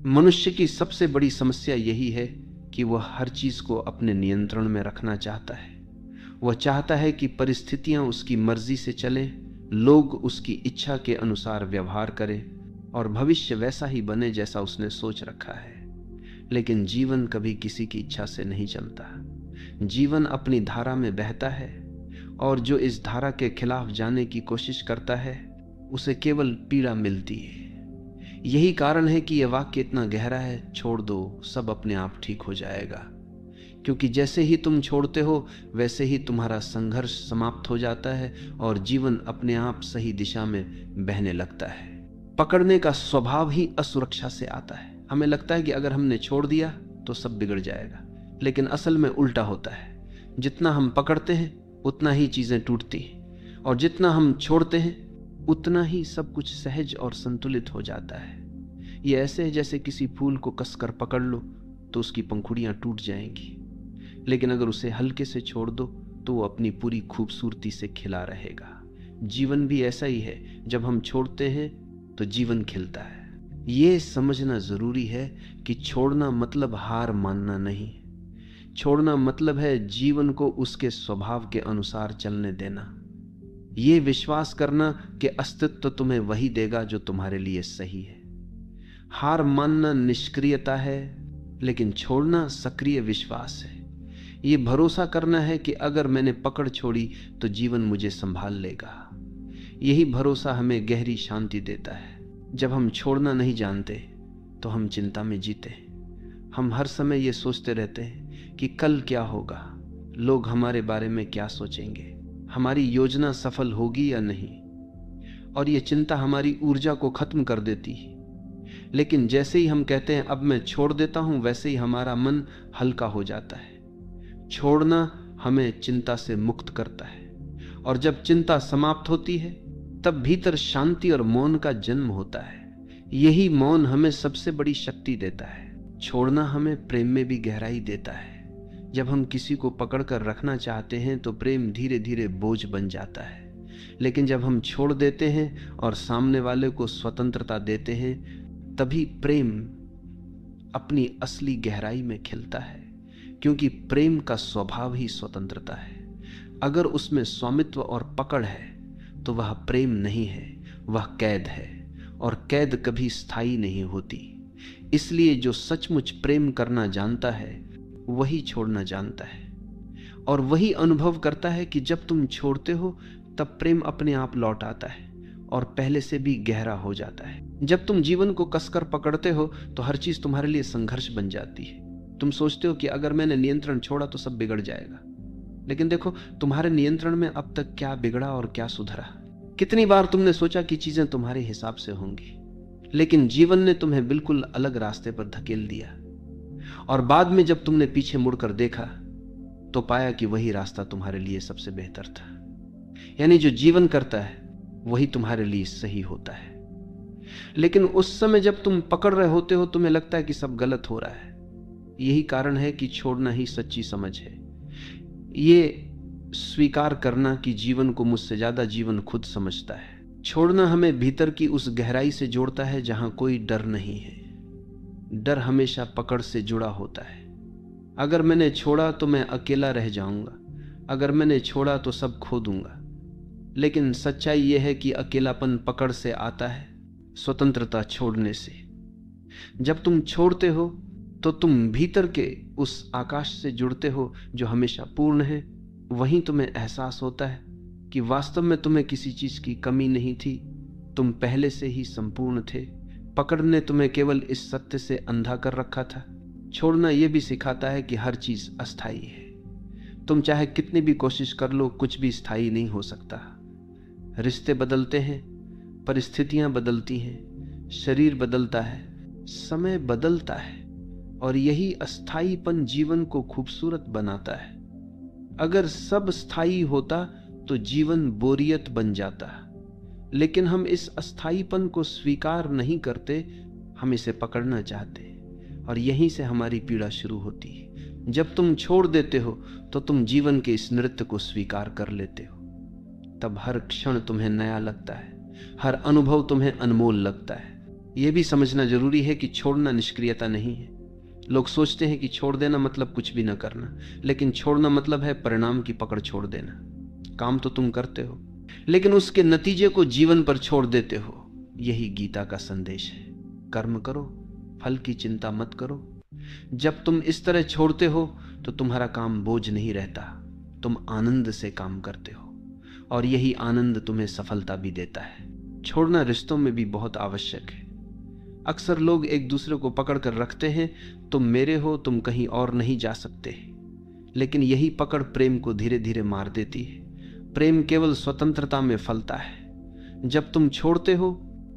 मनुष्य की सबसे बड़ी समस्या यही है कि वह हर चीज को अपने नियंत्रण में रखना चाहता है। वह चाहता है कि परिस्थितियां उसकी मर्जी से चलें, लोग उसकी इच्छा के अनुसार व्यवहार करें और भविष्य वैसा ही बने जैसा उसने सोच रखा है। लेकिन जीवन कभी किसी की इच्छा से नहीं चलता। जीवन अपनी धारा में बहता है और जो इस धारा के खिलाफ जाने की कोशिश करता है उसे केवल पीड़ा मिलती है। यही कारण है कि यह वाक्य इतना गहरा है, छोड़ दो, सब अपने आप ठीक हो जाएगा। क्योंकि जैसे ही तुम छोड़ते हो वैसे ही तुम्हारा संघर्ष समाप्त हो जाता है और जीवन अपने आप सही दिशा में बहने लगता है। पकड़ने का स्वभाव ही असुरक्षा से आता है। हमें लगता है कि अगर हमने छोड़ दिया तो सब बिगड़ जाएगा, लेकिन असल में उल्टा होता है। जितना हम पकड़ते हैं उतना ही चीजें टूटती हैं, और जितना हम छोड़ते हैं उतना ही सब कुछ सहज और संतुलित हो जाता है। ये ऐसे है जैसे किसी फूल को कसकर पकड़ लो तो उसकी पंखुड़ियां टूट जाएंगी, लेकिन अगर उसे हल्के से छोड़ दो तो वो अपनी पूरी खूबसूरती से खिला रहेगा। जीवन भी ऐसा ही है, जब हम छोड़ते हैं तो जीवन खिलता है। ये समझना जरूरी है कि छोड़ना मतलब हार मानना नहीं। छोड़ना मतलब है जीवन को उसके स्वभाव के अनुसार चलने देना। ये विश्वास करना कि अस्तित्व तुम्हें वही देगा जो तुम्हारे लिए सही है। हार मानना निष्क्रियता है, लेकिन छोड़ना सक्रिय विश्वास है। ये भरोसा करना है कि अगर मैंने पकड़ छोड़ी तो जीवन मुझे संभाल लेगा। यही भरोसा हमें गहरी शांति देता है। जब हम छोड़ना नहीं जानते तो हम चिंता में जीते। हम हर समय ये सोचते रहते हैं कि कल क्या होगा, लोग हमारे बारे में क्या सोचेंगे, हमारी योजना सफल होगी या नहीं, और ये चिंता हमारी ऊर्जा को खत्म कर देती है। लेकिन जैसे ही हम कहते हैं अब मैं छोड़ देता हूं, वैसे ही हमारा मन हल्का हो जाता है। छोड़ना हमें चिंता से मुक्त करता है, और जब चिंता समाप्त होती है तब भीतर शांति और मौन का जन्म होता है। यही मौन हमें सबसे बड़ी शक्ति देता है। छोड़ना हमें प्रेम में भी गहराई देता है। जब हम किसी को पकड़कर रखना चाहते हैं तो प्रेम धीरे धीरे बोझ बन जाता है, लेकिन जब हम छोड़ देते हैं और सामने वाले को स्वतंत्रता देते हैं तभी प्रेम अपनी असली गहराई में खिलता है। क्योंकि प्रेम का स्वभाव ही स्वतंत्रता है। अगर उसमें स्वामित्व और पकड़ है तो वह प्रेम नहीं है, वह कैद है, और कैद कभी स्थायी नहीं होती। इसलिए जो सचमुच प्रेम करना जानता है वही छोड़ना जानता है, और वही अनुभव करता है कि जब तुम छोड़ते हो तब प्रेम अपने आप लौट आता है और पहले से भी गहरा हो जाता है। जब तुम जीवन को कसकर पकड़ते हो तो हर चीज तुम्हारे लिए संघर्ष बन जाती है। तुम सोचते हो कि अगर मैंने नियंत्रण छोड़ा तो सब बिगड़ जाएगा, लेकिन देखो तुम्हारे नियंत्रण में अब तक क्या बिगड़ा और क्या सुधरा। कितनी बार तुमने सोचा कि चीजें तुम्हारे हिसाब से होंगी, लेकिन जीवन ने तुम्हें बिल्कुल अलग रास्ते पर धकेल दिया, और बाद में जब तुमने पीछे मुड़कर देखा तो पाया कि वही रास्ता तुम्हारे लिए सबसे बेहतर था। यानी जो जीवन करता है वही तुम्हारे लिए सही होता है। लेकिन उस समय जब तुम पकड़ रहे होते हो तुम्हें लगता है कि सब गलत हो रहा है। यही कारण है कि छोड़ना ही सच्ची समझ है। ये स्वीकार करना कि जीवन को मुझसे ज्यादा जीवन खुद समझता है। छोड़ना हमें भीतर की उस गहराई से जोड़ता है जहां कोई डर नहीं है। डर हमेशा पकड़ से जुड़ा होता है। अगर मैंने छोड़ा तो मैं अकेला रह जाऊंगा, अगर मैंने छोड़ा तो सब खो दूंगा। लेकिन सच्चाई यह है कि अकेलापन पकड़ से आता है, स्वतंत्रता छोड़ने से। जब तुम छोड़ते हो तो तुम भीतर के उस आकाश से जुड़ते हो जो हमेशा पूर्ण है। वहीं तुम्हें एहसास होता है कि वास्तव में तुम्हें किसी चीज की कमी नहीं थी, तुम पहले से ही संपूर्ण थे। पकड़ ने तुम्हें केवल इस सत्य से अंधा कर रखा था। छोड़ना यह भी सिखाता है कि हर चीज अस्थायी है। तुम चाहे कितनी भी कोशिश कर लो, कुछ भी स्थायी नहीं हो सकता। रिश्ते बदलते हैं, परिस्थितियां बदलती हैं, शरीर बदलता है, समय बदलता है, और यही अस्थायीपन जीवन को खूबसूरत बनाता है। अगर सब स्थायी होता तो जीवन बोरियत बन जाता, लेकिन हम इस अस्थायीपन को स्वीकार नहीं करते, हम इसे पकड़ना चाहते, और यहीं से हमारी पीड़ा शुरू होती है। जब तुम छोड़ देते हो तो तुम जीवन के इस नृत्य को स्वीकार कर लेते हो। तब हर क्षण तुम्हें नया लगता है, हर अनुभव तुम्हें अनमोल लगता है। यह भी समझना जरूरी है कि छोड़ना निष्क्रियता नहीं है। लोग सोचते हैं कि छोड़ देना मतलब कुछ भी न करना, लेकिन छोड़ना मतलब है परिणाम की पकड़ छोड़ देना। काम तो तुम करते हो, लेकिन उसके नतीजे को जीवन पर छोड़ देते हो। यही गीता का संदेश है। कर्म करो, फल की चिंता मत करो। जब तुम इस तरह छोड़ते हो तो तुम्हारा काम बोझ नहीं रहता, तुम आनंद से काम करते हो, और यही आनंद तुम्हें सफलता भी देता है। छोड़ना रिश्तों में भी बहुत आवश्यक है। अक्सर लोग एक दूसरे को पकड़ कर रखते हैं, तुम मेरे हो, तुम कहीं और नहीं जा सकते। लेकिन यही पकड़ प्रेम को धीरे धीरे मार देती है। प्रेम केवल स्वतंत्रता में फलता है। जब तुम छोड़ते हो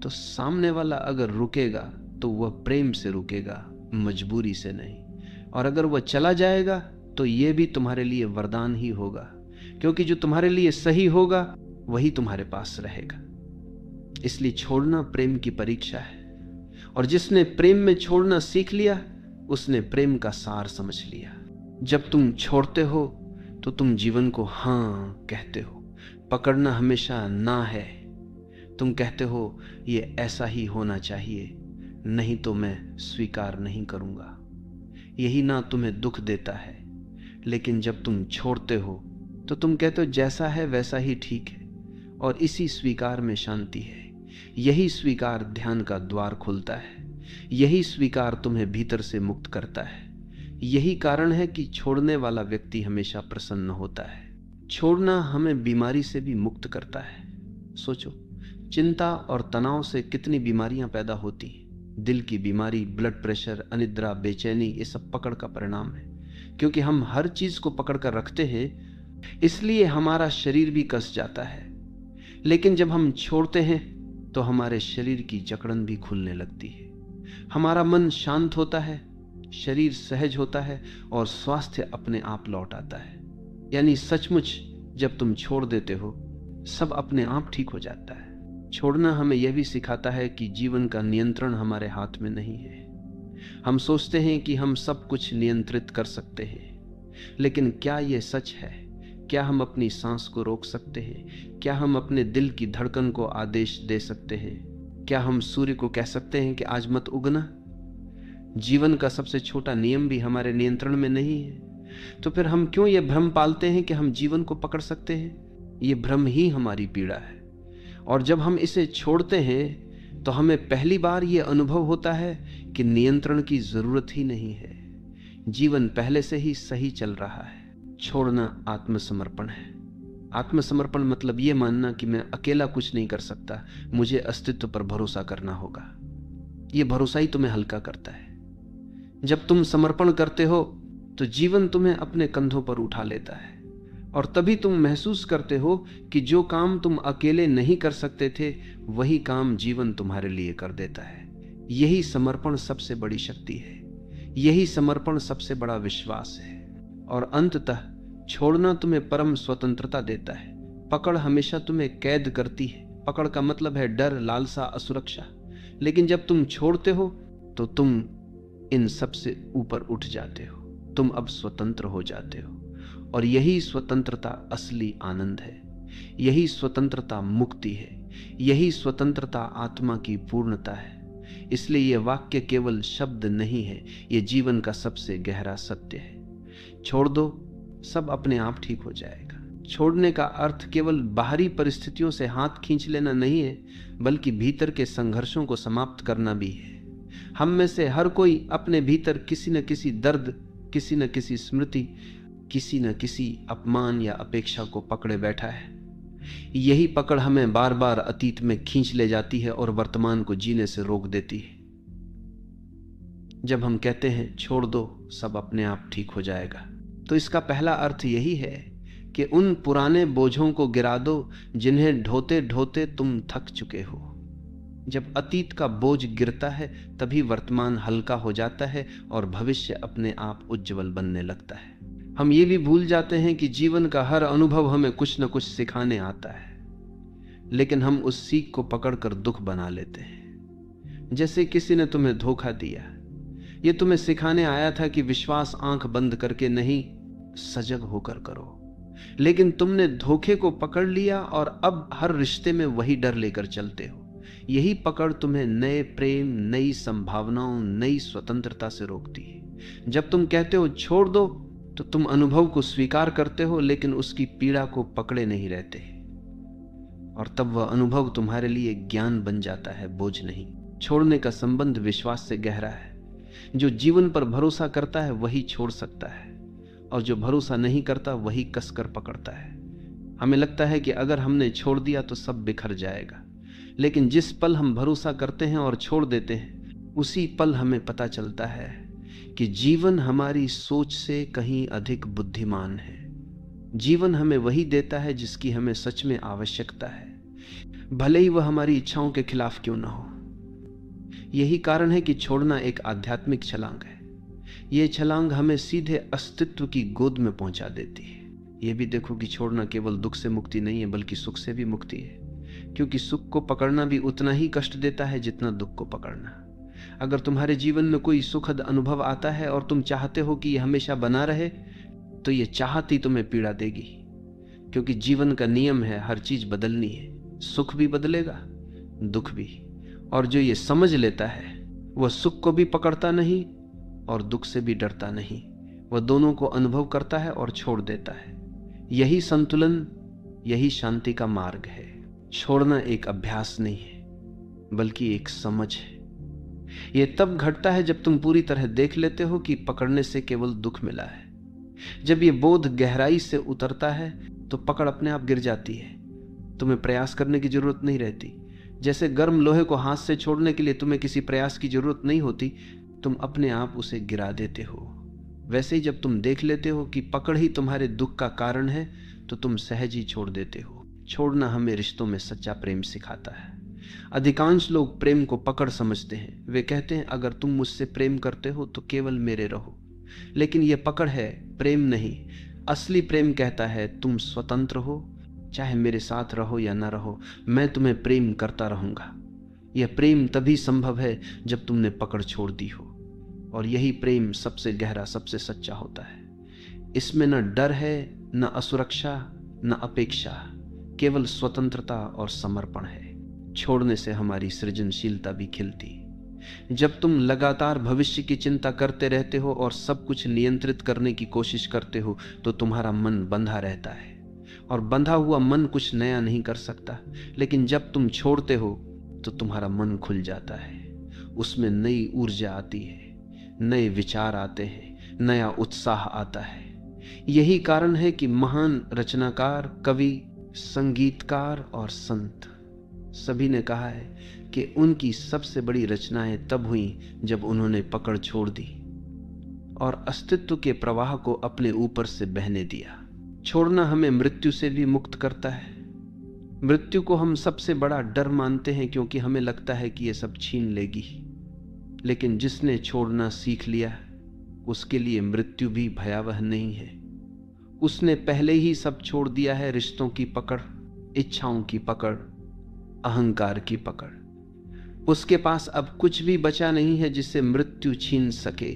तो सामने वाला अगर रुकेगा तो वह प्रेम से रुकेगा, मजबूरी से नहीं। और अगर वह चला जाएगा तो यह भी तुम्हारे लिए वरदान ही होगा, क्योंकि जो तुम्हारे लिए सही होगा वही तुम्हारे पास रहेगा। इसलिए छोड़ना प्रेम की परीक्षा है, और जिसने प्रेम में छोड़ना सीख लिया उसने प्रेम का सार समझ लिया। जब तुम छोड़ते हो तो तुम जीवन को हाँ कहते हो। पकड़ना हमेशा ना है। तुम कहते हो ये ऐसा ही होना चाहिए, नहीं तो मैं स्वीकार नहीं करूंगा। यही ना तुम्हें दुख देता है। लेकिन जब तुम छोड़ते हो तो तुम कहते हो जैसा है वैसा ही ठीक है, और इसी स्वीकार में शांति है। यही स्वीकार ध्यान का द्वार खोलता है। यही स्वीकार तुम्हें भीतर से मुक्त करता है। यही कारण है कि छोड़ने वाला व्यक्ति हमेशा प्रसन्न होता है। छोड़ना हमें बीमारी से भी मुक्त करता है। सोचो, चिंता और तनाव से कितनी बीमारियां पैदा होती हैं। दिल की बीमारी, ब्लड प्रेशर, अनिद्रा, बेचैनी, ये सब पकड़ का परिणाम है। क्योंकि हम हर चीज को पकड़ कर रखते हैं, इसलिए हमारा शरीर भी कस जाता है। लेकिन जब हम छोड़ते हैं तो हमारे शरीर की जकड़न भी खुलने लगती है। हमारा मन शांत होता है, शरीर सहज होता है, और स्वास्थ्य अपने आप लौट आता है। यानी सचमुच जब तुम छोड़ देते हो सब अपने आप ठीक हो जाता है। छोड़ना हमें यह भी सिखाता है कि जीवन का नियंत्रण हमारे हाथ में नहीं है। हम सोचते हैं कि हम सब कुछ नियंत्रित कर सकते हैं, लेकिन क्या यह सच है? क्या हम अपनी सांस को रोक सकते हैं? क्या हम अपने दिल की धड़कन को आदेश दे सकते हैं? क्या हम सूर्य को कह सकते हैं कि आज मत उगना? जीवन का सबसे छोटा नियम भी हमारे नियंत्रण में नहीं है। तो फिर हम क्यों यह भ्रम पालते हैं कि हम जीवन को पकड़ सकते हैं? यह भ्रम ही हमारी पीड़ा है। और जब हम इसे छोड़ते हैं तो हमें पहली बार यह अनुभव होता है कि नियंत्रण की जरूरत ही नहीं है। जीवन पहले से ही सही चल रहा है। छोड़ना आत्मसमर्पण है। आत्मसमर्पण मतलब यह मानना कि मैं अकेला कुछ नहीं कर सकता, मुझे अस्तित्व पर भरोसा करना होगा। यह भरोसा ही तुम्हें हल्का करता है। जब तुम समर्पण करते हो तो जीवन तुम्हें अपने कंधों पर उठा लेता है, और तभी तुम महसूस करते हो कि जो काम तुम अकेले नहीं कर सकते थे वही काम जीवन तुम्हारे लिए कर देता है। यही समर्पण सबसे बड़ी शक्ति है। यही समर्पण सबसे बड़ा विश्वास है। और अंततः छोड़ना तुम्हें परम स्वतंत्रता देता है। पकड़ हमेशा तुम्हें कैद करती है। पकड़ का मतलब है डर, लालसा, असुरक्षा। लेकिन जब तुम छोड़ते हो तो तुम इन सब से ऊपर उठ जाते हो। तुम अब स्वतंत्र हो जाते हो, और यही स्वतंत्रता असली आनंद है। यही स्वतंत्रता मुक्ति है। यही स्वतंत्रता आत्मा की पूर्णता है। इसलिए यह वाक्य केवल शब्द नहीं है, यह जीवन का सबसे गहरा सत्य है। छोड़ दो, सब अपने आप ठीक हो जाएगा। छोड़ने का अर्थ केवल बाहरी परिस्थितियों से हाथ खींच लेना नहीं है, बल्कि भीतर के संघर्षों को समाप्त करना भी है। हम में से हर कोई अपने भीतर किसी न किसी दर्द, किसी न किसी स्मृति, किसी न किसी अपमान या अपेक्षा को पकड़े बैठा है। यही पकड़ हमें बार बार अतीत में खींच ले जाती है और वर्तमान को जीने से रोक देती है। जब हम कहते हैं छोड़ दो, सब अपने आप ठीक हो जाएगा, तो इसका पहला अर्थ यही है कि उन पुराने बोझों को गिरा दो जिन्हें ढोते ढोते तुम थक चुके हो। जब अतीत का बोझ गिरता है तभी वर्तमान हल्का हो जाता है और भविष्य अपने आप उज्जवल बनने लगता है। हम ये भी भूल जाते हैं कि जीवन का हर अनुभव हमें कुछ न कुछ सिखाने आता है, लेकिन हम उस सीख को पकड़कर दुख बना लेते हैं। जैसे किसी ने तुम्हें धोखा दिया, ये तुम्हें सिखाने आया था कि विश्वास आंख बंद करके नहीं, सजग होकर करो। लेकिन तुमने धोखे को पकड़ लिया और अब हर रिश्ते में वही डर लेकर चलते हो। यही पकड़ तुम्हें नए प्रेम, नई संभावनाओं, नई स्वतंत्रता से रोकती है। जब तुम कहते हो छोड़ दो, तो तुम अनुभव को स्वीकार करते हो, लेकिन उसकी पीड़ा को पकड़े नहीं रहते, और तब वह अनुभव तुम्हारे लिए ज्ञान बन जाता है, बोझ नहीं। छोड़ने का संबंध विश्वास से गहरा है। जो जीवन पर भरोसा करता है वही छोड़ सकता है, और जो भरोसा नहीं करता वही कसकर पकड़ता है। हमें लगता है कि अगर हमने छोड़ दिया तो सब बिखर जाएगा, लेकिन जिस पल हम भरोसा करते हैं और छोड़ देते हैं, उसी पल हमें पता चलता है कि जीवन हमारी सोच से कहीं अधिक बुद्धिमान है। जीवन हमें वही देता है जिसकी हमें सच में आवश्यकता है, भले ही वह हमारी इच्छाओं के खिलाफ क्यों ना हो। यही कारण है कि छोड़ना एक आध्यात्मिक छलांग है। यह छलांग हमें सीधे अस्तित्व की गोद में पहुंचा देती है। यह भी देखो कि छोड़ना केवल दुख से मुक्ति नहीं है, बल्कि सुख से भी मुक्ति है, क्योंकि सुख को पकड़ना भी उतना ही कष्ट देता है जितना दुख को पकड़ना। अगर तुम्हारे जीवन में कोई सुखद अनुभव आता है और तुम चाहते हो कि यह हमेशा बना रहे, तो यह चाहत ही तुम्हें पीड़ा देगी, क्योंकि जीवन का नियम है हर चीज बदलनी है। सुख भी बदलेगा, दुख भी। और जो ये समझ लेता है वह सुख को भी पकड़ता नहीं और दुख से भी डरता नहीं, वह दोनों को अनुभव करता है और छोड़ देता है। यही संतुलन, यही शांति का मार्ग है। छोड़ना एक अभ्यास नहीं है, बल्कि एक समझ है। यह तब घटता है जब तुम पूरी तरह देख लेते हो कि पकड़ने से केवल दुख मिला है। जब यह बोध गहराई से उतरता है तो पकड़ अपने आप गिर जाती है, तुम्हें प्रयास करने की जरूरत नहीं रहती। जैसे गर्म लोहे को हाथ से छोड़ने के लिए तुम्हें किसी प्रयास की जरूरत नहीं होती, तुम अपने आप उसे गिरा देते हो। वैसे ही जब तुम देख लेते हो कि पकड़ ही तुम्हारे दुख का कारण है, तो तुम सहज ही छोड़ देते हो। छोड़ना हमें रिश्तों में सच्चा प्रेम सिखाता है। अधिकांश लोग प्रेम को पकड़ समझते हैं। वे कहते हैं अगर तुम मुझसे प्रेम करते हो तो केवल मेरे रहो, लेकिन यह पकड़ है, प्रेम नहीं। असली प्रेम कहता है तुम स्वतंत्र हो, चाहे मेरे साथ रहो या ना रहो, मैं तुम्हें प्रेम करता रहूंगा। यह प्रेम तभी संभव है जब तुमने पकड़ छोड़ दी हो, और यही प्रेम सबसे गहरा, सबसे सच्चा होता है। इसमें न डर है, न असुरक्षा, न अपेक्षा, केवल स्वतंत्रता और समर्पण है। छोड़ने से हमारी सृजनशीलता भी खिलती। जब तुम लगातार भविष्य की चिंता करते रहते हो और सब कुछ नियंत्रित करने की कोशिश करते हो, तो तुम्हारा मन बंधा रहता है, और बंधा हुआ मन कुछ नया नहीं कर सकता। लेकिन जब तुम छोड़ते हो तो तुम्हारा मन खुल जाता है, उसमें नई ऊर्जा आती है, नए विचार आते हैं, नया उत्साह आता है। यही कारण है कि महान रचनाकार, कवि, संगीतकार और संत सभी ने कहा है कि उनकी सबसे बड़ी रचनाएं तब हुई जब उन्होंने पकड़ छोड़ दी और अस्तित्व के प्रवाह को अपने ऊपर से बहने दिया। छोड़ना हमें मृत्यु से भी मुक्त करता है। मृत्यु को हम सबसे बड़ा डर मानते हैं, क्योंकि हमें लगता है कि यह सब छीन लेगी। लेकिन जिसने छोड़ना सीख लिया, उसके लिए मृत्यु भी भयावह नहीं है। उसने पहले ही सब छोड़ दिया है। रिश्तों की पकड़, इच्छाओं की पकड़, अहंकार की पकड़। उसके पास अब कुछ भी बचा नहीं है जिसे मृत्यु छीन सके।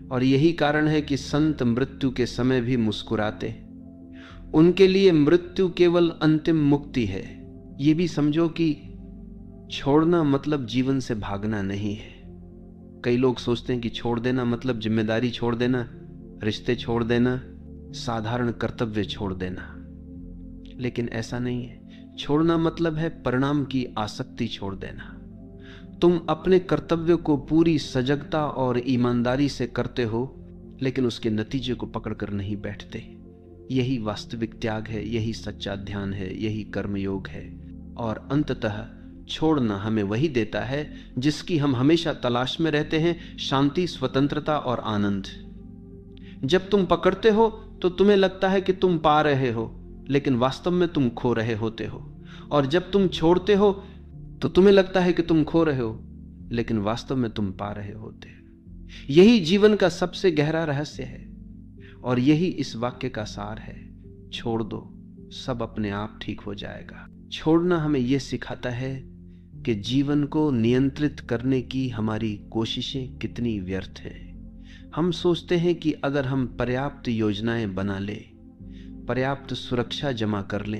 और यही कारण है कि संत मृत्यु के समय भी मुस्कुराते। उनके लिए मृत्यु केवल अंतिम मुक्ति है। ये भी समझो कि छोड़ना मतलब जीवन से भागना नहीं है। कई लोग सोचते हैं कि छोड़ देना मतलब जिम्मेदारी छोड़ देना, रिश्ते छोड़ देना, साधारण कर्तव्य छोड़ देना, लेकिन ऐसा नहीं है। छोड़ना मतलब है परिणाम की आसक्ति छोड़ देना। तुम अपने कर्तव्य को पूरी सजगता और ईमानदारी से करते हो, लेकिन उसके नतीजे को पकड़कर नहीं बैठते। यही वास्तविक त्याग है, यही सच्चा ध्यान है, यही कर्मयोग है। और अंततः छोड़ना हमें वही देता है जिसकी हम हमेशा तलाश में रहते हैं, शांति, स्वतंत्रता और आनंद। जब तुम पकड़ते हो तो तुम्हें लगता है कि तुम पा रहे हो, लेकिन वास्तव में तुम खो रहे होते हो। और जब तुम छोड़ते हो तो तुम्हें लगता है कि तुम खो रहे हो, लेकिन वास्तव में तुम पा रहे होते हो। यही जीवन का सबसे गहरा रहस्य है, और यही इस वाक्य का सार है। छोड़ दो, सब अपने आप ठीक हो जाएगा। छोड़ना हमें यह सिखाता है कि जीवन को नियंत्रित करने की हमारी कोशिशें कितनी व्यर्थ हैं। हम सोचते हैं कि अगर हम पर्याप्त योजनाएं बना लें, पर्याप्त सुरक्षा जमा कर लें,